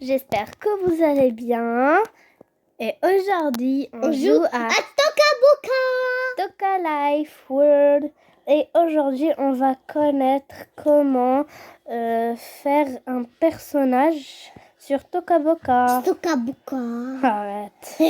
j'espère que vous allez bien. Et aujourd'hui, on joue à Toca Life World. Et aujourd'hui, on va connaître comment faire un personnage sur Toca Boca. Arrête.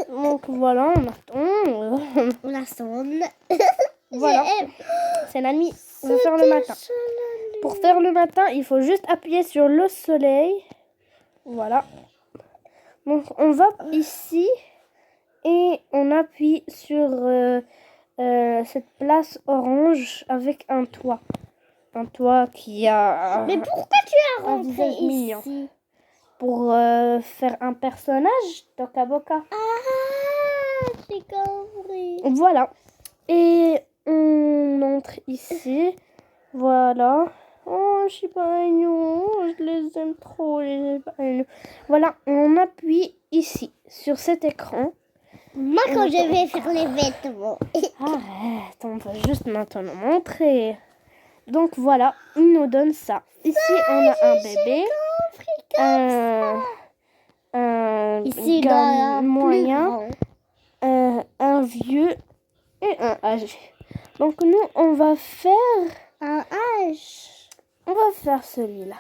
Donc voilà, on attend. On assemble. Voilà, c'est la nuit. On va faire le matin. Pour faire le matin, il faut juste appuyer sur le soleil. Voilà. Donc on va ici et on appuie sur cette place orange avec un toit. Un toit qui a Mais pourquoi tu as un rentré visage mignon. ici? Pour faire un personnage, Toca Boca. Ah, j'ai compris. Voilà. Et on entre ici. Voilà. Oh, Shiba Inu. Je les aime trop, les Shiba Inu. Voilà, on appuie ici, sur cet écran. Moi, quand je vais faire les vêtements. Arrête, on va juste maintenant montrer. Donc voilà, il nous donne ça. Ici, on a un bébé. Un Ici, gars le moyen. Un vieux et un âgé. Donc nous, on va faire un H. On va faire celui-là.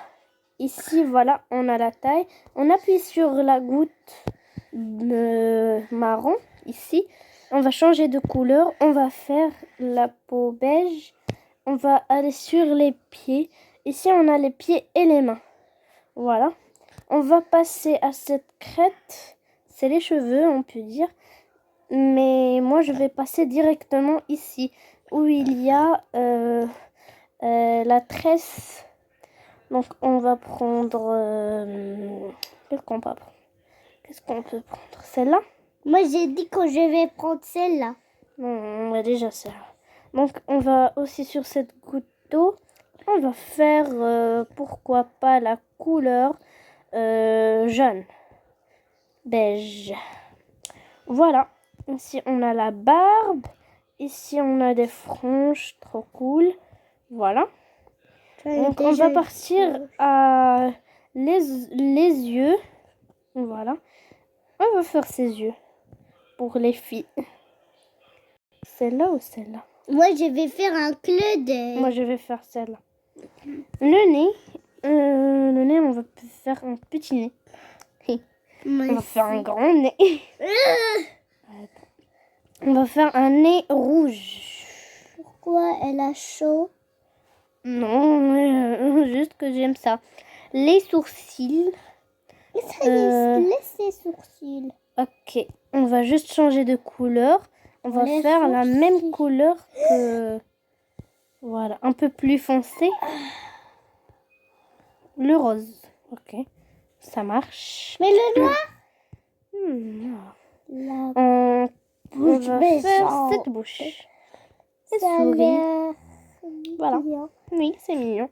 Ici, voilà, on a la taille. On appuie sur la goutte marron, ici. On va changer de couleur. On va faire la peau beige. On va aller sur les pieds. Ici, on a les pieds et les mains. Voilà. On va passer à cette crête. C'est les cheveux, on peut dire. Mais moi, je vais passer directement ici, où il y a la tresse. Donc, on va prendre... Qu'est-ce qu'on peut prendre? Celle-là? Moi, j'ai dit que je vais prendre celle-là. Non, on va déjà celle-là. Donc, on va aussi sur cette goutte d'eau. On va faire, pourquoi pas, la couleur jaune. Beige. Voilà. Ici, on a la barbe. Ici, on a des franges. Trop cool. Voilà. Donc, on va partir à les yeux. Voilà. On va faire ses yeux pour les filles. Celle-là ou celle-là? Moi, je vais faire un clin d'œil. Moi, je vais faire celle-là. Le nez, on va faire un petit nez. On va faire un grand nez. On va faire un nez rouge. Pourquoi elle a chaud? Non, juste que j'aime ça. Les sourcils. Laisse ses sourcils. Ok, on va juste changer de couleur. On va faire la même couleur que... Voilà, un peu plus foncé. Le rose. Ok, ça marche. Mais le noir? On va faire cette bouche. Et souris. Voilà. Oui, c'est mignon.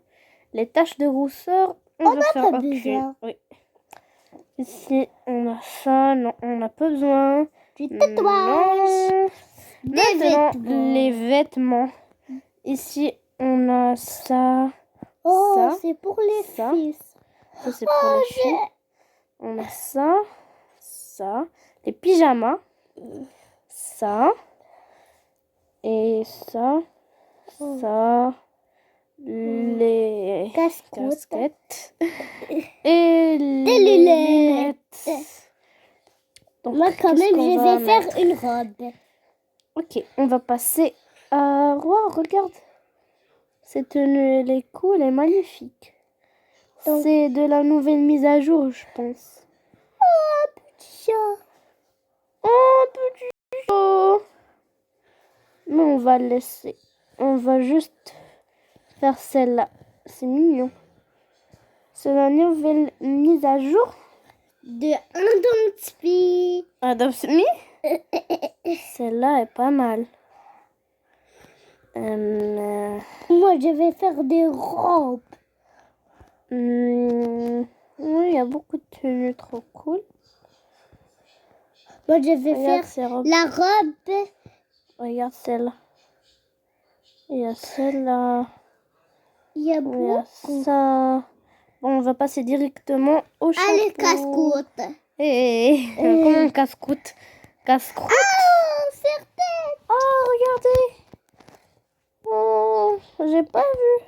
Les taches de rousseur, on va faire aucune. Oui. Ici, on a ça. Non, on n'a pas besoin. Du tatouage. Maintenant, les vêtements. Ici, on a ça. Oh, ça, c'est pour les fils. Ça, c'est pour les filles. On a ça. Ça. Les pyjamas. Ça. Et ça. Ça. Les casquettes. Et les lunettes. Donc, moi, quand même, je vais faire une robe. Ok, on va passer à... Wow, regarde. Cette tenue, elle est cool, elle est magnifique. C'est de la nouvelle mise à jour, je pense. Oh, petit chat. Oh, petit chat. Mais on va le laisser. On va juste faire celle-là. C'est mignon. C'est la nouvelle mise à jour de Adopt Me. Adopt Me. Celle-là est pas mal. Moi, je vais faire des robes. Oui, il y a beaucoup de tenues trop cool. Moi, je vais faire la robe. Regarde celle-là. Il y a celle-là. Il y a beaucoup. Ça. Bon, on va passer directement au chapeau. Allez, casse-croûte. Comment un casse-croûte? Casse-croûte. Oh, certaines. Oh, regardez. Oh, j'ai pas vu.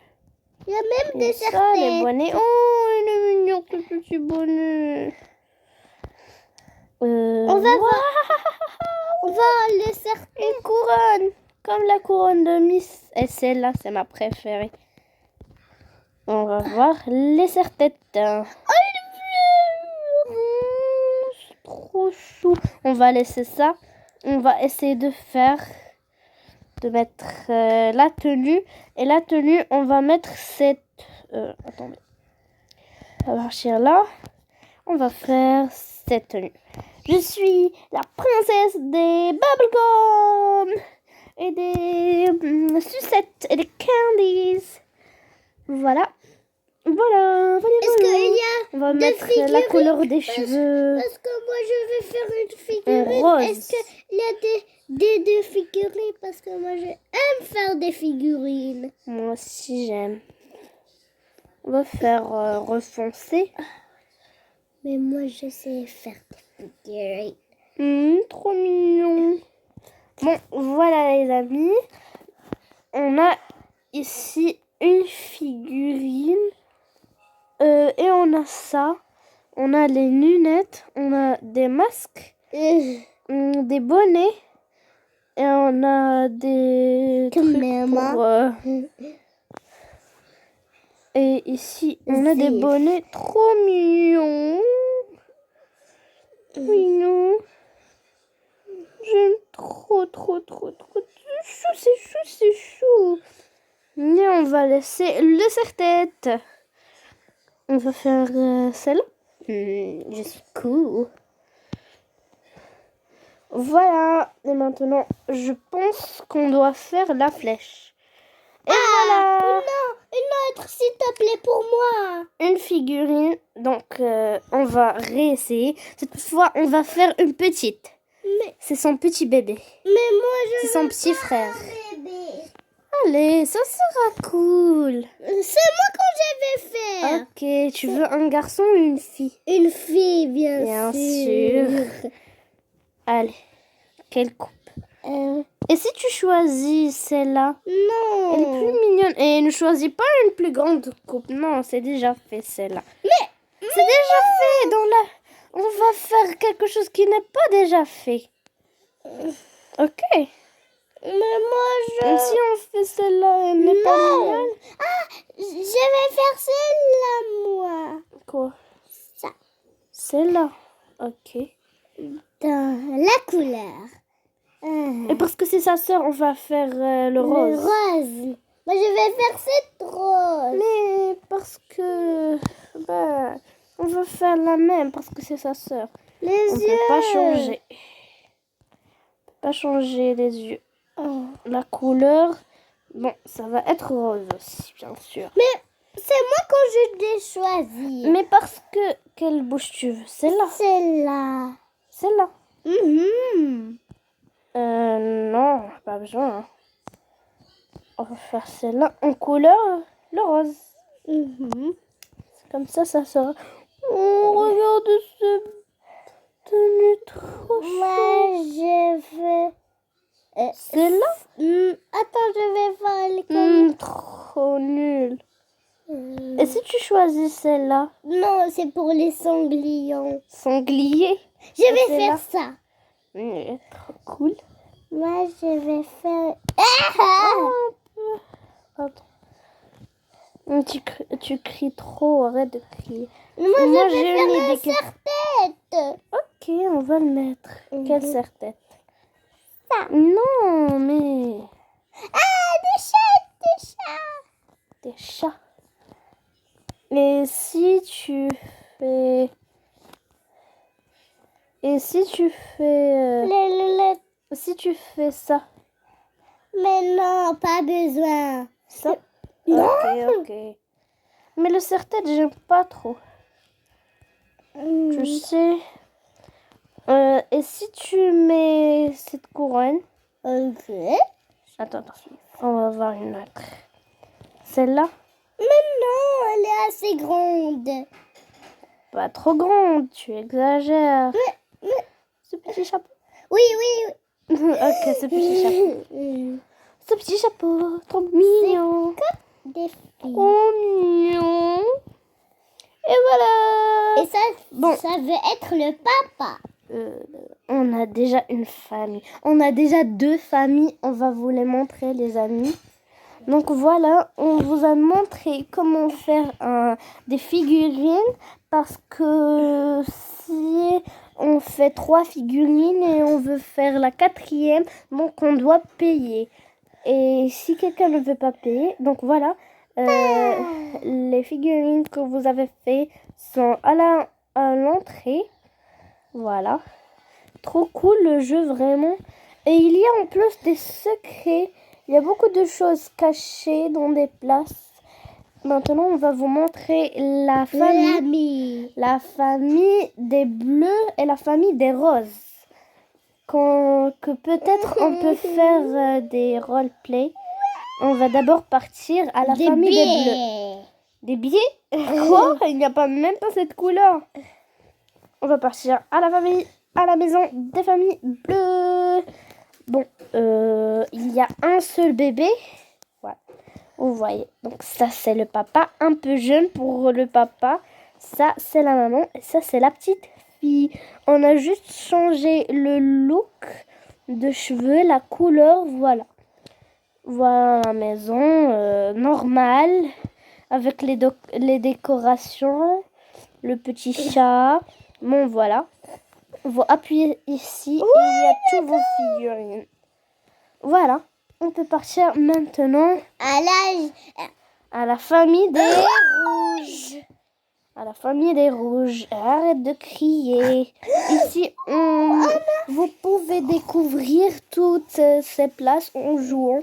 Il y a même des Ça, les certaines. bonnets. Oh, il est mignon, ce petit bonnet. On va voir. On va les certaines. Une couronne. Comme la couronne de Miss. Et celle-là, c'est ma préférée. On va voir les serre-têtes. Oh, il est bleu. C'est trop chou. On va laisser ça. On va essayer de mettre la tenue. Et la tenue, on va mettre cette... attendez. On va partir là. On va faire cette tenue. Je suis la princesse des bubblegum et des sucettes et des candies. Voilà. Voilà. Est-ce qu'il y a On va deux mettre la figurines? couleur des cheveux. Parce que moi, je vais faire une figurine. Rose. Est-ce qu'il y a des figurines? Parce que moi, j'aime faire des figurines. Moi aussi, j'aime. On va faire refoncer. Mais moi, je sais faire des figurines. Trop mignon. Bon, voilà les amis. On a ici une figurine. Et on a ça. On a les lunettes. On a des masques. Des bonnets. Et on a des trucs pour... Et ici, on a des bonnets trop mignons. Mignons. J'aime trop. C'est chou. Mais on va laisser le serre-tête. On va faire celle-là. Je suis cool. Voilà. Et maintenant, je pense qu'on doit faire la flèche. Et voilà. Non, une autre, s'il te plaît, pour moi. Une figurine. Donc, on va réessayer. Cette fois, on va faire une petite. Mais C'est son petit bébé. moi, je C'est son veux petit pas frère. un bébé. Allez, ça sera cool. C'est moi que je vais faire. Ok, tu veux un garçon ou une fille? Une fille, bien Bien sûr. sûr. Allez, quelle coupe? Et si tu choisis celle-là? Non. Elle est plus mignonne. Et ne choisis pas une plus grande coupe. Non, c'est déjà fait celle-là. Mais C'est déjà fait dans la... On va faire quelque chose qui n'est pas déjà fait. Ok. Mais moi, Et si on fait celle-là, elle n'est pas mignonne? Ah, je vais faire celle-là, moi. Quoi? Ça. Celle-là. Ok. Dans la couleur. Et parce que c'est sa sœur, on va faire le rose. Le rose. Moi, je vais faire cette rose. Mais parce que... Bah, on va faire la même parce que c'est sa sœur. Les On yeux. peut pas changer. On peut pas changer les yeux. Oh. La couleur... Bon, ça va être rose aussi, bien sûr. Mais c'est moi que je l'ai choisi. Mais parce que... Quelle bouche tu veux? Celle-là. Celle-là. Celle-là. Mhm. Non, pas besoin. Hein. On va faire celle-là en couleur le rose. Mhm. Comme ça sera... Oh, regarde ce tenue trop Moi, chou. je veux... Celle-là? Attends, je vais faire les comme... Trop nul. Et si tu choisis celle-là? Non, c'est pour les sanglions. Sanglier. Je vais celle-là? faire ça. Trop cool. Moi, je vais faire... Attends. Tu cries trop, arrête de crier. Moi, Moi, je j'ai vais une faire idée un serre-tête. Ok, on va le mettre. Quelle serre-tête? Ça. Non, mais... Ah, des chats. Des chats. Et si tu fais... Et si tu fais... Si tu fais ça. Mais non, pas besoin. Ça? Non. Ok. Mais le serre-tête, j'aime pas trop. Tu sais. Et si tu mets cette couronne... Ok. Attends. On va voir une autre. Celle-là. Non, elle est assez grande. Pas trop grande, tu exagères. Mais- Ce petit chapeau. Oui, oui. Ok, ce petit chapeau. Ce petit chapeau, trop mignon. Des filles. Trop mignon. Et voilà. Et ça, Bon. ça veut être le papa. On a déjà une famille. On a déjà 2 familles. On va vous les montrer, les amis. Donc voilà, on vous a montré comment faire des figurines parce que si on fait 3 figurines et on veut faire la 4e, donc on doit payer. Et si quelqu'un ne veut pas payer, donc voilà, les figurines que vous avez fait sont à l'entrée. Voilà, trop cool le jeu vraiment. Et il y a en plus des secrets. Il y a beaucoup de choses cachées dans des places. Maintenant, on va vous montrer la famille des bleus et la famille des roses. Que peut-être on peut faire des roleplay. On va d'abord partir à la famille des bleus. Des billets? Quoi? Il n'y a pas même pas cette couleur. On va partir à la maison des familles bleues. Bon, il y a un seul bébé. Voilà. Vous voyez. Donc ça, c'est le papa. Un peu jeune pour le papa. Ça, c'est la maman. Et ça, c'est la petite fille. On a juste changé le look de cheveux, la couleur. Voilà. Voilà la maison normale. Avec les décorations. Le petit chat. Bon, voilà. Vous appuyez ici et il y a tous vos figurines. Voilà, on peut partir maintenant à la famille des rouges. À la famille des rouges. Arrête de crier. Ici, vous pouvez découvrir toutes ces places en jouant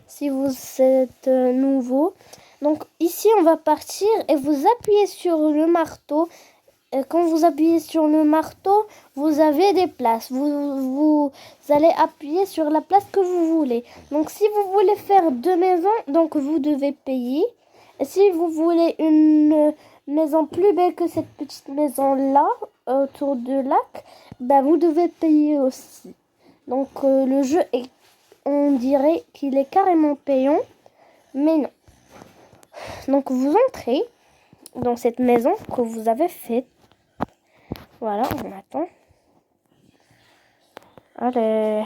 si vous êtes nouveau. Donc ici, on va partir et vous appuyez sur le marteau. Quand vous appuyez sur le marteau, vous avez des places. Vous allez appuyer sur la place que vous voulez. Donc, si vous voulez faire 2 maisons, donc vous devez payer. Et si vous voulez une maison plus belle que cette petite maison-là, autour du lac, ben vous devez payer aussi. Donc, le jeu on dirait qu'il est carrément payant, mais non. Donc, vous entrez dans cette maison que vous avez faite. Voilà, on attend. Allez.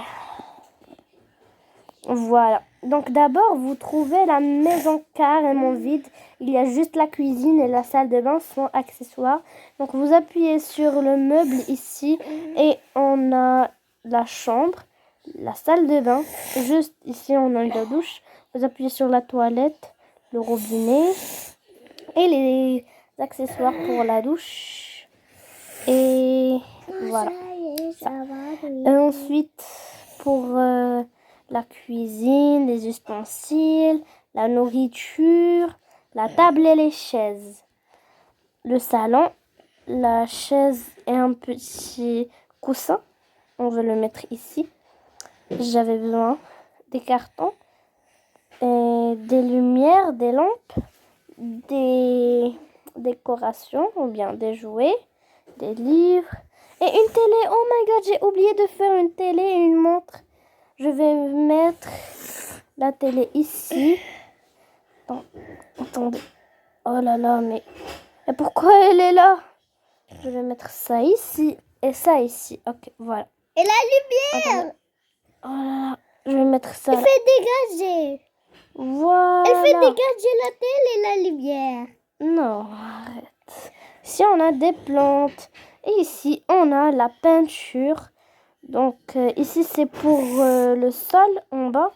Voilà. Donc d'abord, vous trouvez la maison carrément vide. Il y a juste la cuisine et la salle de bain sans accessoires. Donc vous appuyez sur le meuble ici et on a la chambre, la salle de bain. Juste ici, on a la douche. Vous appuyez sur la toilette, le robinet et les accessoires pour la douche. Et voilà. Et ensuite, pour la cuisine, les ustensiles, la nourriture, la table et les chaises. Le salon, la chaise et un petit coussin. On va le mettre ici. J'avais besoin des cartons, et des lumières, des lampes, des décorations ou bien des jouets, des livres. Et une télé, oh my god, j'ai oublié de faire une télé et une montre. Je vais mettre la télé ici. Oh, attendez. Oh là là, mais... Et pourquoi elle est là? Je vais mettre ça ici et ça ici. Ok, voilà. Et la lumière. Attendez. Oh là là, je vais mettre ça Elle là. fait dégager. Voilà. Elle fait dégager la télé et la lumière. Non, arrête. Ici, on a des plantes. Et ici, on a la peinture. Donc, ici, c'est pour le sol en bas.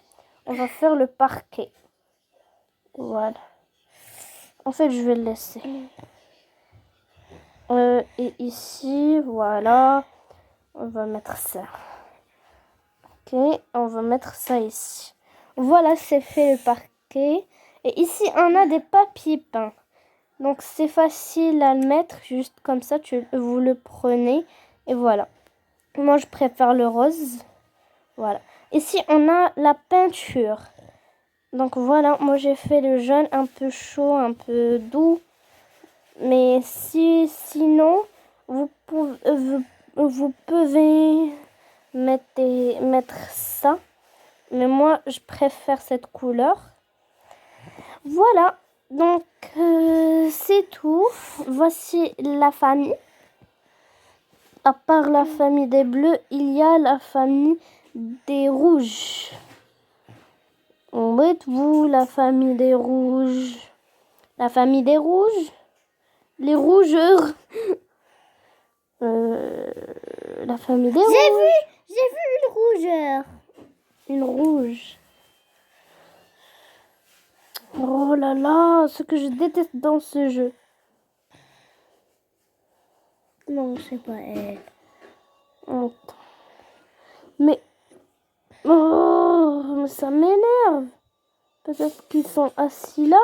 On va faire le parquet. Voilà. En fait, je vais le laisser. Et ici, voilà. On va mettre ça. Ok, on va mettre ça ici. Voilà, c'est fait le parquet. Et ici, on a des papiers peints. Donc c'est facile à le mettre, juste comme ça, vous le prenez et voilà. Moi je préfère le rose. Voilà. Ici on a la peinture. Donc voilà, moi j'ai fait le jaune un peu chaud, un peu doux. Mais sinon, vous pouvez mettre ça. Mais moi, je préfère cette couleur. Voilà, donc c'est tout. Voici la famille. À part la famille des bleus, il y a la famille des rouges. Où êtes-vous, la famille des rouges? La famille des rouges? Les rougeurs. La famille des rouges. J'ai vu une rougeur. Une rouge. Oh là là, ce que je déteste dans ce jeu. Non, c'est pas elle. Attends. Mais... Oh, mais ça m'énerve. Peut-être qu'ils sont assis là.